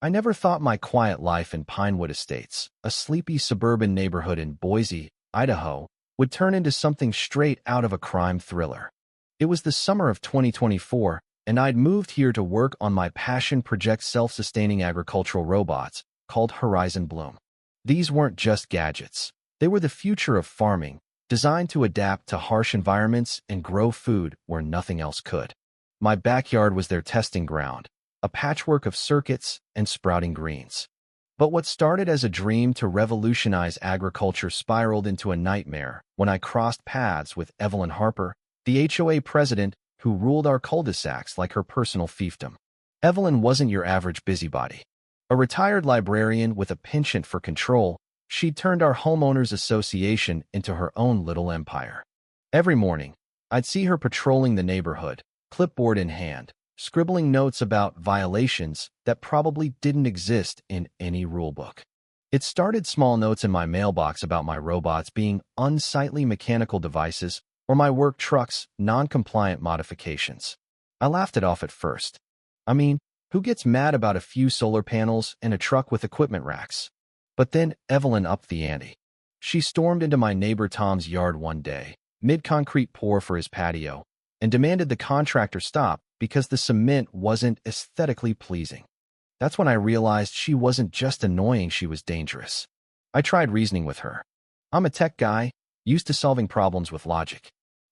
I never thought my quiet life in Pinewood Estates, a sleepy suburban neighborhood in Boise, Idaho, would turn into something straight out of a crime thriller. It was the summer of 2024, and I'd moved here to work on my passion project self-sustaining agricultural robots called Horizon Bloom. These weren't just gadgets. They were the future of farming, designed to adapt to harsh environments and grow food where nothing else could. My backyard was their testing ground, a patchwork of circuits and sprouting greens. But what started as a dream to revolutionize agriculture spiraled into a nightmare when I crossed paths with Evelyn Harper, the HOA president who ruled our cul-de-sacs like her personal fiefdom. Evelyn wasn't your average busybody. A retired librarian with a penchant for control, she'd turned our homeowners association into her own little empire. Every morning, I'd see her patrolling the neighborhood, clipboard in hand, scribbling notes about violations that probably didn't exist in any rulebook. It started small notes in my mailbox about my robots being unsightly mechanical devices or my work truck's non-compliant modifications. I laughed it off at first. I mean, who gets mad about a few solar panels and a truck with equipment racks? But then Evelyn upped the ante. She stormed into my neighbor Tom's yard one day, mid-concrete pour for his patio, and demanded the contractor stop because the cement wasn't aesthetically pleasing. That's when I realized she wasn't just annoying, she was dangerous. I tried reasoning with her. I'm a tech guy, used to solving problems with logic.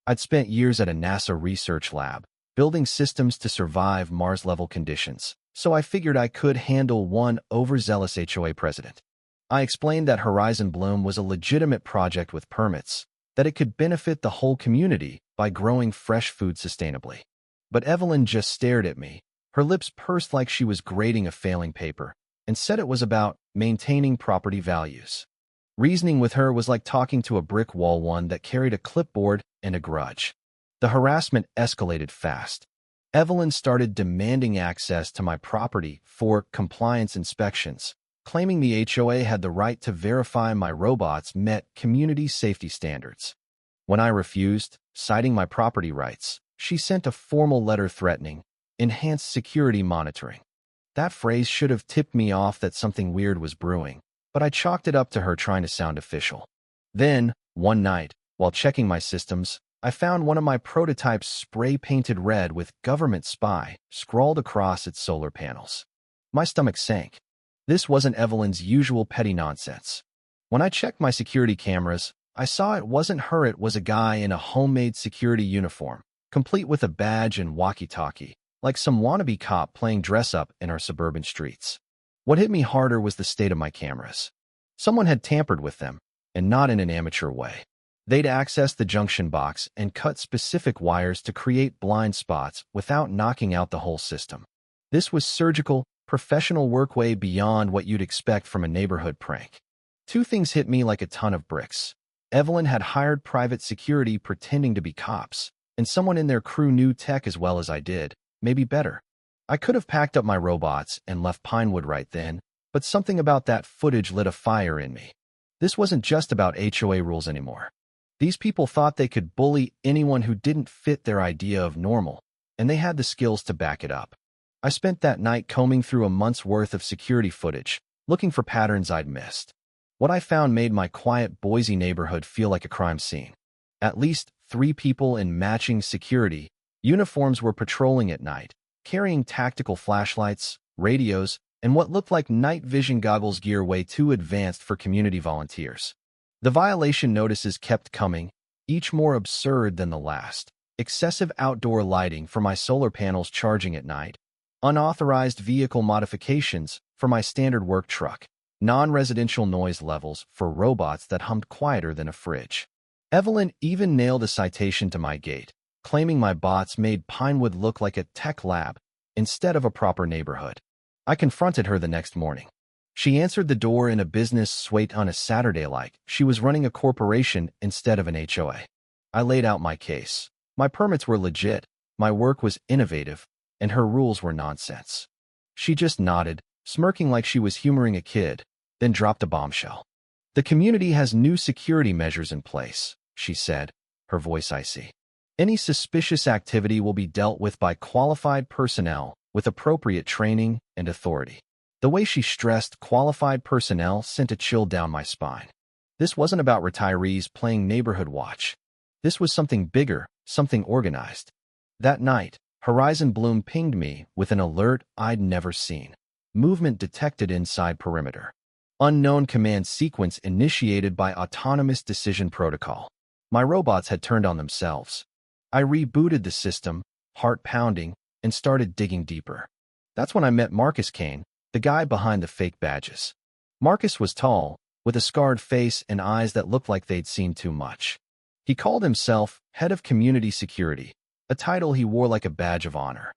I'd spent years at a NASA research lab, building systems to survive Mars-level conditions, so I figured I could handle one overzealous HOA president. I explained that Horizon Bloom was a legitimate project with permits, that it could benefit the whole community by growing fresh food sustainably. But Evelyn just stared at me, her lips pursed like she was grading a failing paper, and said it was about maintaining property values. Reasoning with her was like talking to a brick wall, one that carried a clipboard and a grudge. The harassment escalated fast. Evelyn started demanding access to my property for compliance inspections, claiming the HOA had the right to verify my robots met community safety standards. When I refused, citing my property rights, she sent a formal letter threatening enhanced security monitoring. That phrase should have tipped me off that something weird was brewing, but I chalked it up to her trying to sound official. Then, one night, while checking my systems, I found one of my prototypes spray-painted red with "Government Spy" scrawled across its solar panels. My stomach sank. This wasn't Evelyn's usual petty nonsense. When I checked my security cameras, I saw it wasn't her, it was a guy in a homemade security uniform, complete with a badge and walkie-talkie, like some wannabe cop playing dress-up in our suburban streets. What hit me harder was the state of my cameras. Someone had tampered with them, and not in an amateur way. They'd accessed the junction box and cut specific wires to create blind spots without knocking out the whole system. This was surgical, professional work way beyond what you'd expect from a neighborhood prank. Two things hit me like a ton of bricks. Evelyn had hired private security pretending to be cops, and someone in their crew knew tech as well as I did, maybe better. I could have packed up my robots and left Pinewood right then, but something about that footage lit a fire in me. This wasn't just about HOA rules anymore. These people thought they could bully anyone who didn't fit their idea of normal, and they had the skills to back it up. I spent that night combing through a month's worth of security footage, looking for patterns I'd missed. What I found made my quiet Boise neighborhood feel like a crime scene. At least 3 people in matching security uniforms were patrolling at night, carrying tactical flashlights, radios, and what looked like night vision goggles, gear way too advanced for community volunteers. The violation notices kept coming, each more absurd than the last. Excessive outdoor lighting for my solar panels charging at night, unauthorized vehicle modifications for my standard work truck, non-residential noise levels for robots that hummed quieter than a fridge. Evelyn even nailed a citation to my gate, claiming my bots made Pinewood look like a tech lab instead of a proper neighborhood. I confronted her the next morning. She answered the door in a business suite on a Saturday like she was running a corporation instead of an HOA. I laid out my case. My permits were legit, my work was innovative, and her rules were nonsense. She just nodded, smirking like she was humoring a kid, then dropped a bombshell. "The community has new security measures in place," she said, her voice icy. "Any suspicious activity will be dealt with by qualified personnel with appropriate training and authority." The way she stressed qualified personnel sent a chill down my spine. This wasn't about retirees playing neighborhood watch. This was something bigger, something organized. That night, Horizon Bloom pinged me with an alert I'd never seen. Movement detected inside perimeter. Unknown command sequence initiated by autonomous decision protocol. My robots had turned on themselves. I rebooted the system, heart pounding, and started digging deeper. That's when I met Marcus Kane, the guy behind the fake badges. Marcus was tall, with a scarred face and eyes that looked like they'd seen too much. He called himself Head of Community Security, a title he wore like a badge of honor.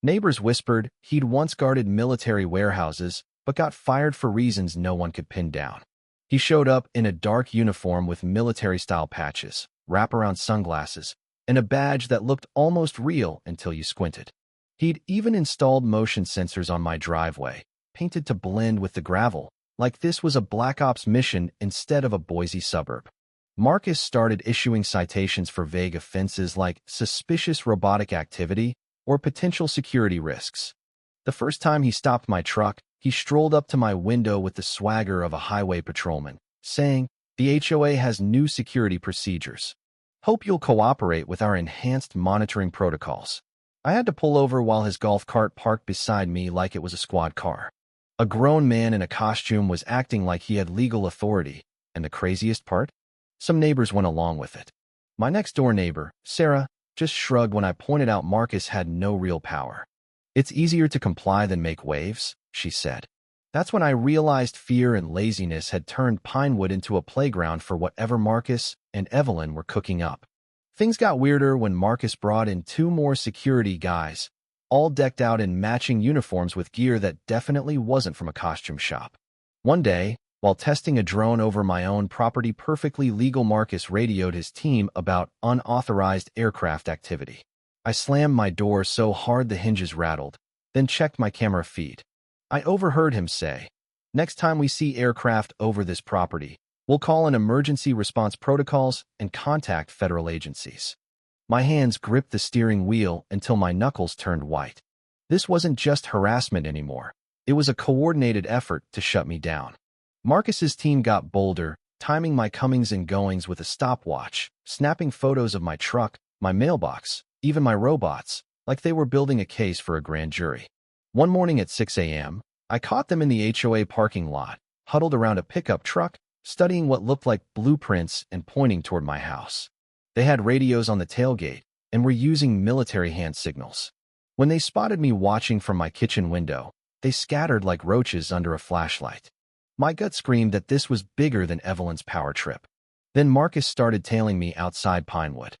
Neighbors whispered he'd once guarded military warehouses, but got fired for reasons no one could pin down. He showed up in a dark uniform with military-style patches, wraparound sunglasses, and a badge that looked almost real until you squinted. He'd even installed motion sensors on my driveway, painted to blend with the gravel, like this was a Black Ops mission instead of a Boise suburb. Marcus started issuing citations for vague offenses like suspicious robotic activity or potential security risks. The first time he stopped my truck, he strolled up to my window with the swagger of a highway patrolman, saying, "The HOA has new security procedures. Hope you'll cooperate with our enhanced monitoring protocols." I had to pull over while his golf cart parked beside me like it was a squad car. A grown man in a costume was acting like he had legal authority, and the craziest part? Some neighbors went along with it. My next-door neighbor, Sarah, just shrugged when I pointed out Marcus had no real power. "It's easier to comply than make waves," she said. That's when I realized fear and laziness had turned Pinewood into a playground for whatever Marcus and Evelyn were cooking up. Things got weirder when Marcus brought in 2 more security guys, all decked out in matching uniforms with gear that definitely wasn't from a costume shop. One day, while testing a drone over my own property, perfectly legal Marcus radioed his team about unauthorized aircraft activity. I slammed my door so hard the hinges rattled, then checked my camera feed. I overheard him say, "Next time we see aircraft over this property, we'll call an emergency response protocols and contact federal agencies." My hands gripped the steering wheel until my knuckles turned white. This wasn't just harassment anymore. It was a coordinated effort to shut me down. Marcus's team got bolder, timing my comings and goings with a stopwatch, snapping photos of my truck, my mailbox, even my robots, like they were building a case for a grand jury. One morning at 6 a.m., I caught them in the HOA parking lot, huddled around a pickup truck, studying what looked like blueprints and pointing toward my house. They had radios on the tailgate and were using military hand signals. When they spotted me watching from my kitchen window, they scattered like roaches under a flashlight. My gut screamed that this was bigger than Evelyn's power trip. Then Marcus started tailing me outside Pinewood.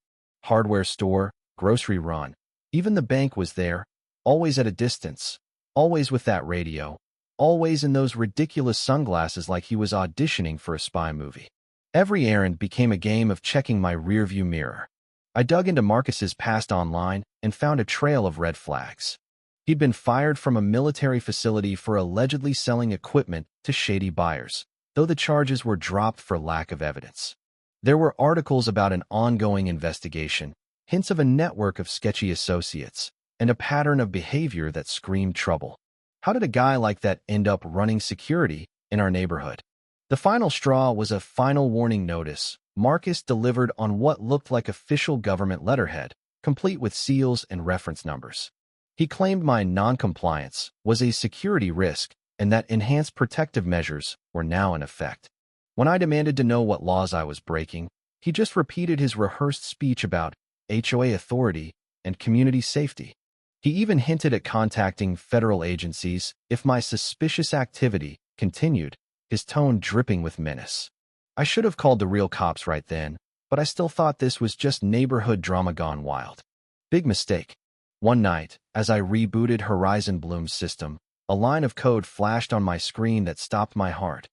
Hardware store, grocery run. Even the bank was there, always at a distance, always with that radio, always in those ridiculous sunglasses like he was auditioning for a spy movie. Every errand became a game of checking my rearview mirror. I dug into Marcus's past online and found a trail of red flags. He'd been fired from a military facility for allegedly selling equipment to shady buyers, though the charges were dropped for lack of evidence. There were articles about an ongoing investigation, hints of a network of sketchy associates, and a pattern of behavior that screamed trouble. How did a guy like that end up running security in our neighborhood? The final straw was a final warning notice Marcus delivered on what looked like official government letterhead, complete with seals and reference numbers. He claimed my non-compliance was a security risk and that enhanced protective measures were now in effect. When I demanded to know what laws I was breaking, he just repeated his rehearsed speech about HOA authority and community safety. He even hinted at contacting federal agencies if my suspicious activity continued, his tone dripping with menace. I should have called the real cops right then, but I still thought this was just neighborhood drama gone wild. Big mistake. One night, as I rebooted Horizon Bloom's system, a line of code flashed on my screen that stopped my heart.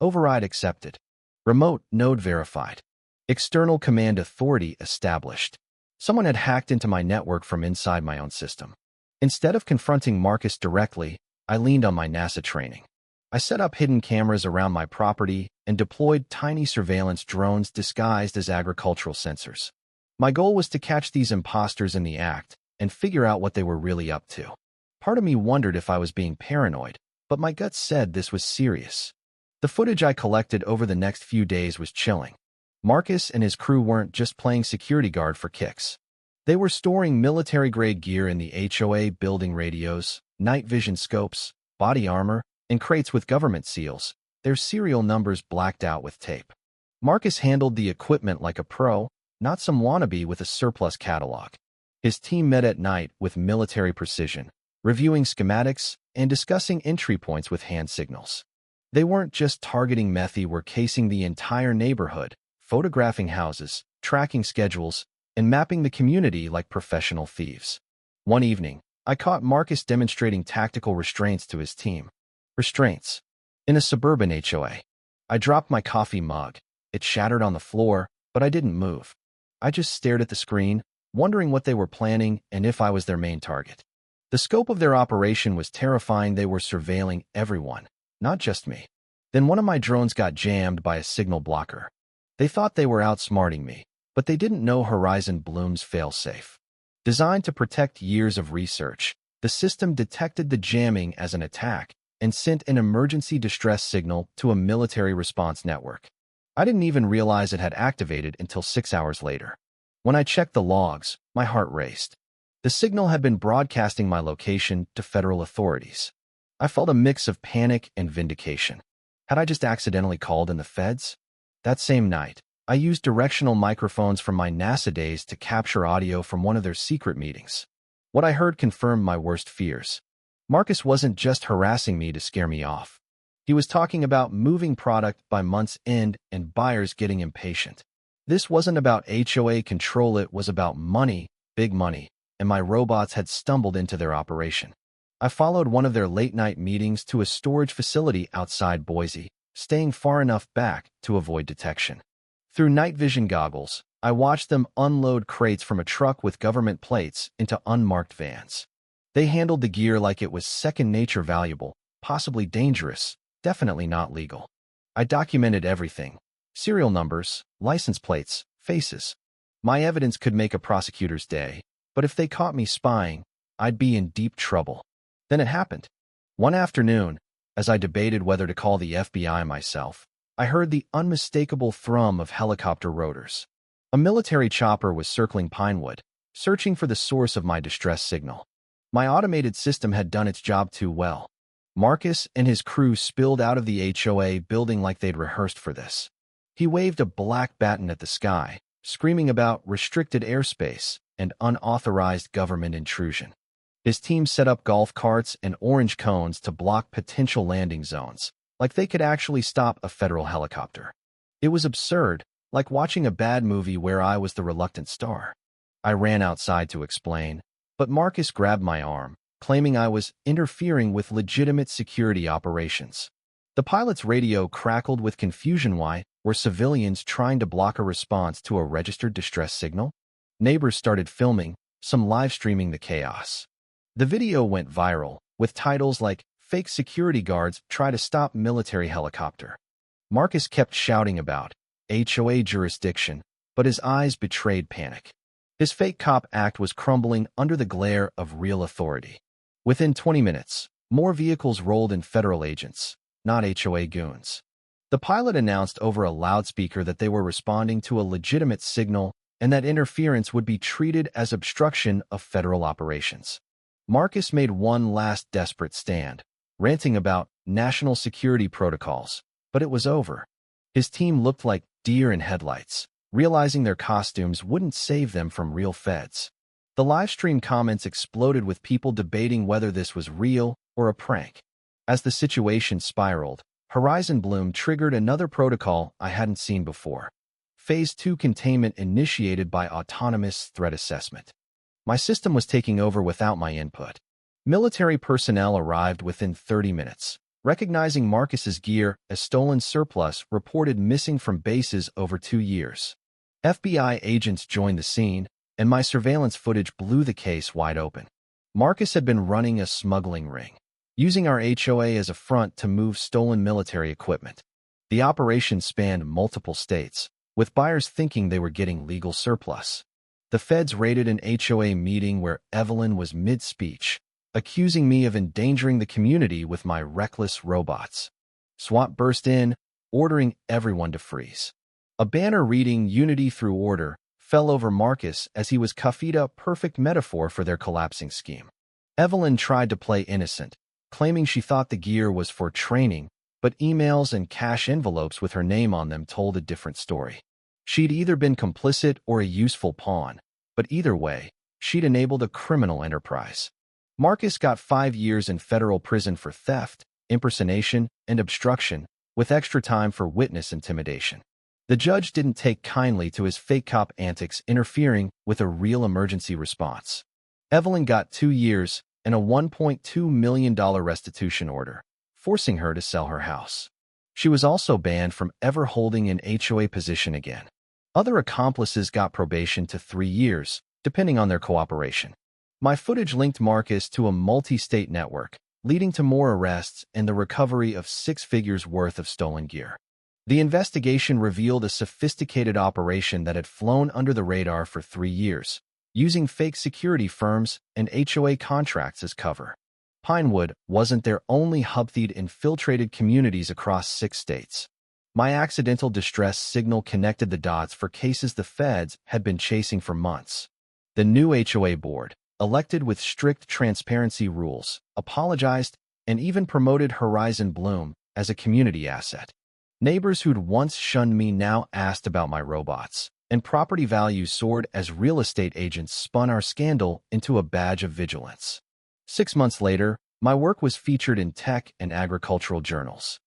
Override accepted. Remote node verified. External command authority established. Someone had hacked into my network from inside my own system. Instead of confronting Marcus directly, I leaned on my NASA training. I set up hidden cameras around my property and deployed tiny surveillance drones disguised as agricultural sensors. My goal was to catch these imposters in the act and figure out what they were really up to. Part of me wondered if I was being paranoid, but my gut said this was serious. The footage I collected over the next few days was chilling. Marcus and his crew weren't just playing security guard for kicks. They were storing military-grade gear in the HOA, building radios, night vision scopes, body armor, and crates with government seals, their serial numbers blacked out with tape. Marcus handled the equipment like a pro, not some wannabe with a surplus catalog. His team met at night with military precision, reviewing schematics and discussing entry points with hand signals. They weren't just targeting meth, they were casing the entire neighborhood, photographing houses, tracking schedules, and mapping the community like professional thieves. One evening, I caught Marcus demonstrating tactical restraints to his team. Restraints. In a suburban HOA. I dropped my coffee mug. It shattered on the floor, but I didn't move. I just stared at the screen, wondering what they were planning and if I was their main target. The scope of their operation was terrifying. They were surveilling everyone, not just me. Then one of my drones got jammed by a signal blocker. They thought they were outsmarting me, but they didn't know Horizon Bloom's failsafe. Designed to protect years of research, the system detected the jamming as an attack and sent an emergency distress signal to a military response network. I didn't even realize it had activated until 6 hours later. When I checked the logs, my heart raced. The signal had been broadcasting my location to federal authorities. I felt a mix of panic and vindication. Had I just accidentally called in the feds? That same night, I used directional microphones from my NASA days to capture audio from one of their secret meetings. What I heard confirmed my worst fears. Marcus wasn't just harassing me to scare me off. He was talking about moving product by month's end and buyers getting impatient. This wasn't about HOA control, it was about money, big money, and my robots had stumbled into their operation. I followed one of their late-night meetings to a storage facility outside Boise, staying far enough back to avoid detection. Through night vision goggles, I watched them unload crates from a truck with government plates into unmarked vans. They handled the gear like it was second nature, valuable, possibly dangerous, definitely not legal. I documented everything. Serial numbers, license plates, faces. My evidence could make a prosecutor's day, but if they caught me spying, I'd be in deep trouble. Then it happened. One afternoon, as I debated whether to call the FBI myself, I heard the unmistakable thrum of helicopter rotors. A military chopper was circling Pinewood, searching for the source of my distress signal. My automated system had done its job too well. Marcus and his crew spilled out of the HOA building like they'd rehearsed for this. He waved a black baton at the sky, screaming about restricted airspace and unauthorized government intrusion. His team set up golf carts and orange cones to block potential landing zones, like they could actually stop a federal helicopter. It was absurd, like watching a bad movie where I was the reluctant star. I ran outside to explain, but Marcus grabbed my arm, claiming I was interfering with legitimate security operations. The pilot's radio crackled with confusion. Why were civilians trying to block a response to a registered distress signal? Neighbors started filming, some live streaming the chaos. The video went viral, with titles like, "Fake security guards try to stop military helicopter." Marcus kept shouting about HOA jurisdiction, but his eyes betrayed panic. His fake cop act was crumbling under the glare of real authority. Within 20 minutes, more vehicles rolled in federal agents, not HOA goons. The pilot announced over a loudspeaker that they were responding to a legitimate signal and that interference would be treated as obstruction of federal operations. Marcus made one last desperate stand, ranting about national security protocols, but it was over. His team looked like deer in headlights, realizing their costumes wouldn't save them from real feds. The livestream comments exploded with people debating whether this was real or a prank. As the situation spiraled, Horizon Bloom triggered another protocol I hadn't seen before. Phase 2 containment initiated by autonomous threat assessment. My system was taking over without my input. Military personnel arrived within 30 minutes, recognizing Marcus's gear as stolen surplus reported missing from bases over 2 years. FBI agents joined the scene, and my surveillance footage blew the case wide open. Marcus had been running a smuggling ring, using our HOA as a front to move stolen military equipment. The operation spanned multiple states, with buyers thinking they were getting legal surplus. The feds raided an HOA meeting where Evelyn was mid-speech, accusing me of endangering the community with my reckless robots. SWAT burst in, ordering everyone to freeze. A banner reading "Unity through Order" fell over Marcus as he was cuffed, a perfect metaphor for their collapsing scheme. Evelyn tried to play innocent, claiming she thought the gear was for training, but emails and cash envelopes with her name on them told a different story. She'd either been complicit or a useful pawn, but either way, she'd enabled a criminal enterprise. Marcus got 5 years in federal prison for theft, impersonation, and obstruction, with extra time for witness intimidation. The judge didn't take kindly to his fake cop antics interfering with a real emergency response. Evelyn got 2 years and a $1.2 million restitution order, forcing her to sell her house. She was also banned from ever holding an HOA position again. Other accomplices got probation to 3 years, depending on their cooperation. My footage linked Marcus to a multi-state network, leading to more arrests and the recovery of 6 figures worth of stolen gear. The investigation revealed a sophisticated operation that had flown under the radar for 3 years, using fake security firms and HOA contracts as cover. Pinewood wasn't their only hub. They'd infiltrated communities across 6 states. My accidental distress signal connected the dots for cases the feds had been chasing for months. The new HOA board, elected with strict transparency rules, apologized and even promoted Horizon Bloom as a community asset. Neighbors who'd once shunned me now asked about my robots, and property values soared as real estate agents spun our scandal into a badge of vigilance. 6 months later, my work was featured in tech and agricultural journals.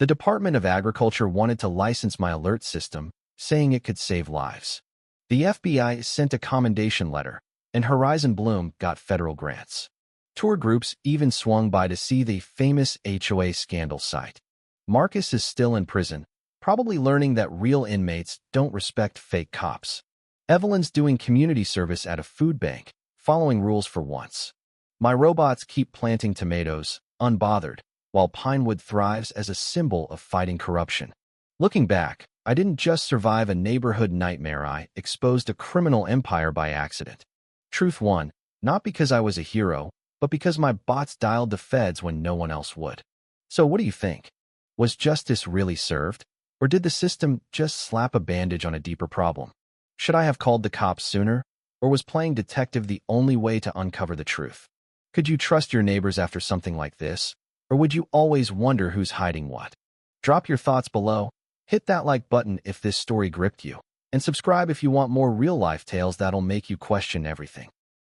The Department of Agriculture wanted to license my alert system, saying it could save lives. The FBI sent a commendation letter, and Horizon Bloom got federal grants. Tour groups even swung by to see the famous HOA scandal site. Marcus is still in prison, probably learning that real inmates don't respect fake cops. Evelyn's doing community service at a food bank, following rules for once. My robots keep planting tomatoes, unbothered, while Pinewood thrives as a symbol of fighting corruption. Looking back, I didn't just survive a neighborhood nightmare, I exposed a criminal empire by accident. Truth won, not because I was a hero, but because my bots dialed the feds when no one else would. So what do you think? Was justice really served? Or did the system just slap a bandage on a deeper problem? Should I have called the cops sooner? Or was playing detective the only way to uncover the truth? Could you trust your neighbors after something like this? Or would you always wonder who's hiding what? Drop your thoughts below, hit that like button if this story gripped you, and subscribe if you want more real-life tales that'll make you question everything.